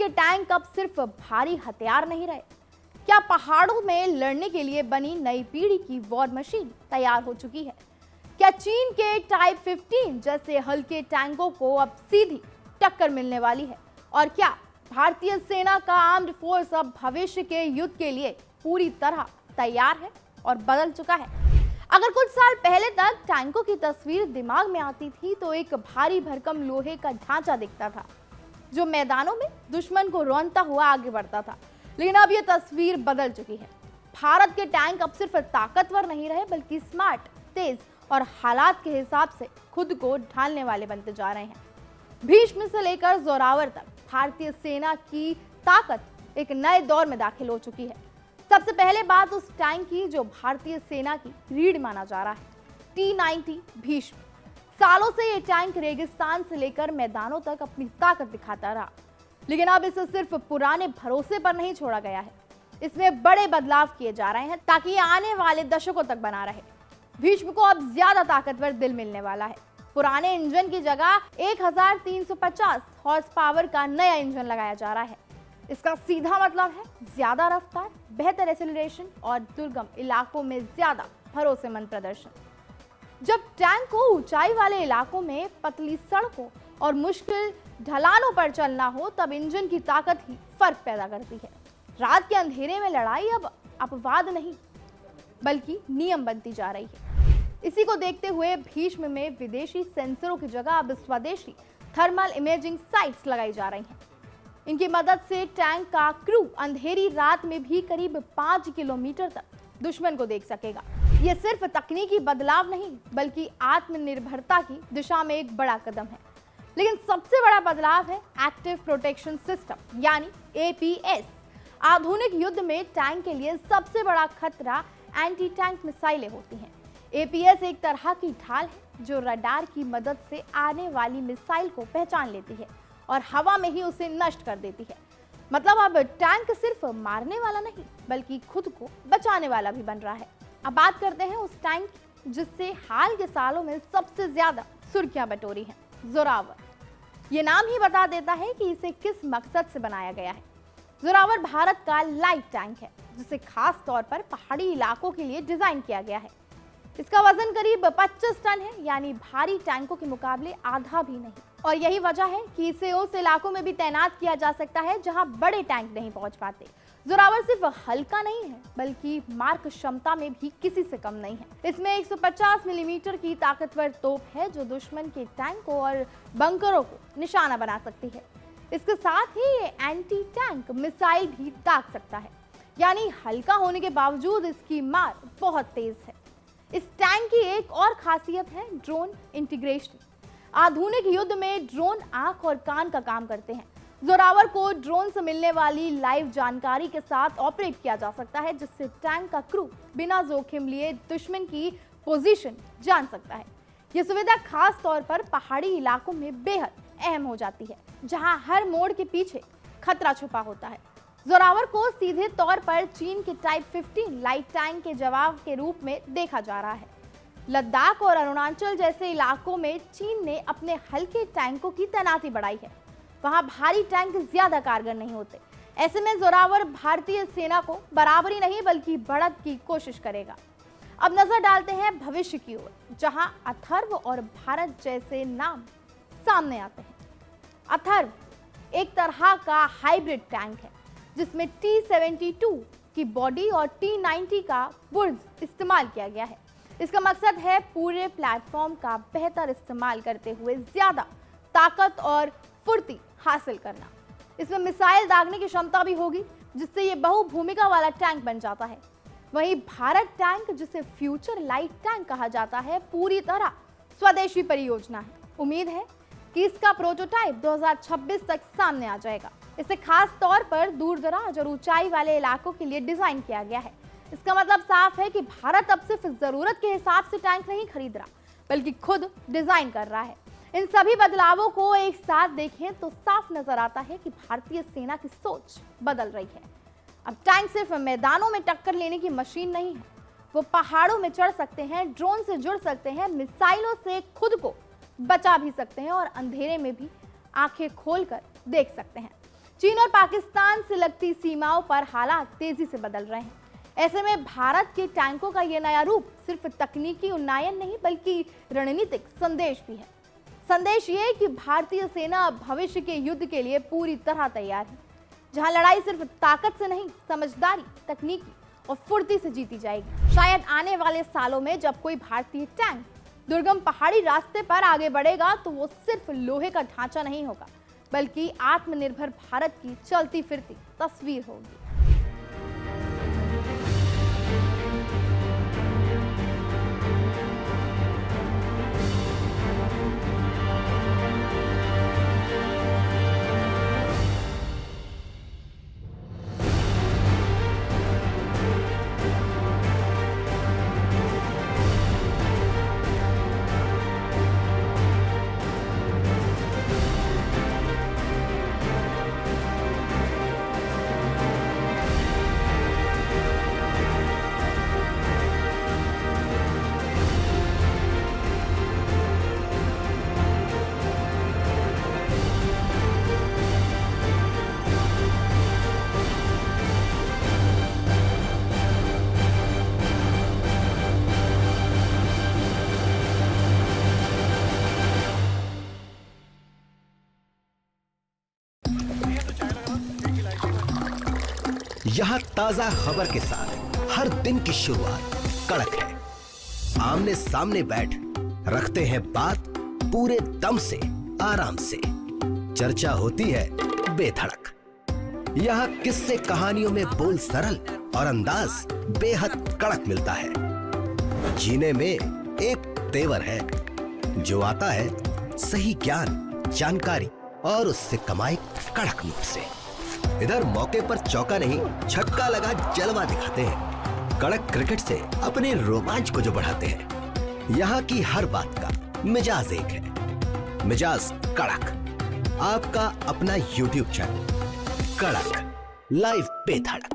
के टैंक अब सिर्फ भारी हथियार नहीं रहे। क्या पहाड़ों में लड़ने के लिए बनी नई पीढ़ी की वॉर मशीन तैयार हो चुकी है? क्या चीन के टाइप 15 जैसे हल्के टैंकों को अब सीधी टक्कर मिलने वाली है? और क्या भारतीय सेना का आर्म्ड फोर्स अब भविष्य के युद्ध के लिए पूरी तरह तैयार है और बदल चुका है? अगर कुछ साल पहले तक टैंकों की तस्वीर दिमाग में आती थी तो एक भारी भरकम लोहे का ढांचा दिखता था जो मैदानों में दुश्मन को रौंदता हुआ आगे बढ़ता था। लेकिन अब यह तस्वीर बदल चुकी है। भारत के टैंक अब सिर्फ ताकतवर नहीं रहे बल्कि स्मार्ट, तेज और हालात के हिसाब से खुद को ढालने वाले बनते जा रहे हैं। भीष्म से लेकर जोरावर तक भारतीय सेना की ताकत एक नए दौर में दाखिल हो चुकी है। सबसे पहले बात उस टैंक की जो भारतीय सेना की रीढ़ माना जा रहा है, T-90 भीष्म। सालों से ये टैंक रेगिस्तान से लेकर मैदानों तक अपनी ताकत दिखाता रहा, लेकिन अब इसे सिर्फ पुराने भरोसे पर नहीं छोड़ा गया है। इसमें बड़े बदलाव किए जा रहे हैं ताकि ये आने वाले दशकों तक बना रहे। भीष्म को अब ज्यादा ताकतवर दिल मिलने वाला है। पुराने इंजन की जगह 1350 हॉर्स पावर का नया इंजन लगाया जा रहा है। इसका सीधा मतलब है ज्यादा रफ्तार, बेहतर एक्सेलरेशन और दुर्गम इलाकों में ज्यादा भरोसेमंद प्रदर्शन। जब टैंक को ऊंचाई वाले इलाकों में पतली सड़कों और मुश्किल ढलानों पर चलना हो तब इंजन की ताकत ही फर्क पैदा करती है। रात के अंधेरे में लड़ाई अब अपवाद नहीं बल्कि नियम बनती जा रही है। इसी को देखते हुए भीष्म में विदेशी सेंसरों की जगह अब स्वदेशी थर्मल इमेजिंग साइट्स लगाई जा रही हैं। इनकी मदद से टैंक का क्रू अंधेरी रात में भी करीब 5 किलोमीटर तक दुश्मन को देख सकेगा। ये सिर्फ तकनीकी बदलाव नहीं बल्कि आत्मनिर्भरता की दिशा में एक बड़ा कदम है। लेकिन सबसे बड़ा बदलाव है एक्टिव प्रोटेक्शन सिस्टम यानी APS। आधुनिक युद्ध में टैंक के लिए सबसे बड़ा खतरा एंटी टैंक मिसाइलें होती हैं। APS एक तरह की ढाल है जो रडार की मदद से आने वाली मिसाइल को पहचान लेती है और हवा में ही उसे नष्ट कर देती है। मतलब अब टैंक सिर्फ मारने वाला नहीं बल्कि खुद को बचाने वाला भी बन रहा है। अब बात करते हैं उस टैंक जिससे हाल के सालों में सबसे ज्यादा सुर्खियां बटोरी हैं, जोरावर। ये नाम ही बता देता है कि इसे किस मकसद से बनाया गया है। जोरावर भारत का लाइट टैंक है जिसे खास तौर पर पहाड़ी इलाकों के लिए डिजाइन किया गया है। इसका वजन करीब 25 टन है यानी भारी टैंकों के मुकाबले आधा भी नहीं। और यही वजह है कि इसे उस इलाकों में भी तैनात किया जा सकता है जहां बड़े टैंक नहीं पहुंच पाते। जोरावर सिर्फ हल्का नहीं है बल्कि मारक क्षमता में भी किसी से कम नहीं है। इसमें 150 मिलीमीटर की ताकतवर तोप है जो दुश्मन के टैंकों और बंकरों को निशाना बना सकती है। इसके साथ ही ये एंटी टैंक मिसाइल भी दाग सकता है, यानी हल्का होने के बावजूद इसकी मार बहुत तेज है। इस टैंक की एक और खासियत है ड्रोन इंटीग्रेशन। आधुनिक युद्ध में ड्रोन आंख और कान का काम करते हैं। जोरावर को ड्रोन से मिलने वाली लाइव जानकारी के साथ ऑपरेट किया जा सकता है जिससे टैंक का क्रू बिना जोखिम लिए दुश्मन की पोजीशन जान सकता है। यह सुविधा खास तौर पर पहाड़ी इलाकों में बेहद अहम हो जाती है जहां हर मोड़ के पीछे खतरा छुपा होता है। जोरावर को सीधे तौर पर चीन के टाइप 15 लाइट टैंक के जवाब के रूप में देखा जा रहा है। लद्दाख और अरुणाचल जैसे इलाकों में चीन ने अपने हल्के टैंकों की तैनाती बढ़ाई है। वहां भारी टैंक ज्यादा कारगर नहीं होते। ऐसे में जोरावर भारतीय सेना को बराबरी नहीं बल्कि बढ़त की कोशिश करेगा। अब नजर डालते हैं भविष्य की ओर जहां अथर्व और भारत जैसे नाम सामने आते हैं। अथर्व एक तरह का हाइब्रिड टैंक है जिसमें T-72 की बॉडी और T-90 का बुर्ज इस्तेमाल किया गया है। इसका मकसद है पूरे प्लेटफॉर्म का बेहतर इस्तेमाल करते हुए ज्यादा ताकत और फुर्ती हासिल करना। इसमें मिसाइल दागने की क्षमता भी होगी जिससे ये बहुभूमिका वाला टैंक बन जाता है। वहीं भारत टैंक जिसे फ्यूचर लाइट टैंक कहा जाता है पूरी तरह स्वदेशी परियोजना है। उम्मीद है कि इसका प्रोटोटाइप 2026 तक सामने आ जाएगा। इसे खास तौर पर दूर दराज और ऊंचाई वाले इलाकों के लिए डिजाइन किया गया है। इसका मतलब साफ है कि भारत अब सिर्फ जरूरत के हिसाब से टैंक नहीं खरीद रहा बल्कि खुद डिजाइन कर रहा है। इन सभी बदलावों को एक साथ देखें तो साफ नजर आता है कि भारतीय सेना की सोच बदल रही है। अब टैंक सिर्फ मैदानों में टक्कर लेने की मशीन नहीं है, वो पहाड़ों में चढ़ सकते हैं, ड्रोन से जुड़ सकते हैं, मिसाइलों से खुद को बचा भी सकते हैं और अंधेरे में भी आंखें खोलकर देख सकते हैं। चीन और पाकिस्तान से लगती सीमाओं पर हालात तेजी से बदल रहे हैं। ऐसे में भारत के टैंकों का यह नया रूप सिर्फ तकनीकी उन्नयन नहीं बल्कि रणनीतिक संदेश भी है। संदेश ये कि भारतीय सेना अब भविष्य के युद्ध के लिए पूरी तरह तैयार है, जहां लड़ाई सिर्फ ताकत से नहीं, समझदारी, तकनीकी और फुर्ती से जीती जाएगी। शायद आने वाले सालों में जब कोई भारतीय टैंक दुर्गम पहाड़ी रास्ते पर आगे बढ़ेगा तो वो सिर्फ लोहे का ढांचा नहीं होगा, बल्कि आत्मनिर्भर भारत की चलती फिरती तस्वीर होगी। यहाँ ताजा खबर के साथ हर दिन की शुरुआत कड़क है। आमने सामने बैठ रखते हैं बात पूरे दम से, आराम से। चर्चा होती है बेधड़क। यहाँ किस्से कहानियों में बोल सरल और अंदाज बेहद कड़क मिलता है। जीने में एक तेवर है जो आता है सही ज्ञान, जानकारी और उससे कमाई कड़क नोट से। इधर मौके पर चौका नहीं, छक्का लगा जलवा दिखाते हैं। कड़क क्रिकेट से अपने रोमांच को जो बढ़ाते हैं। यहाँ की हर बात का मिजाज एक है, मिजाज कड़क। आपका अपना YouTube चैनल कड़क, लाइव बेधड़क।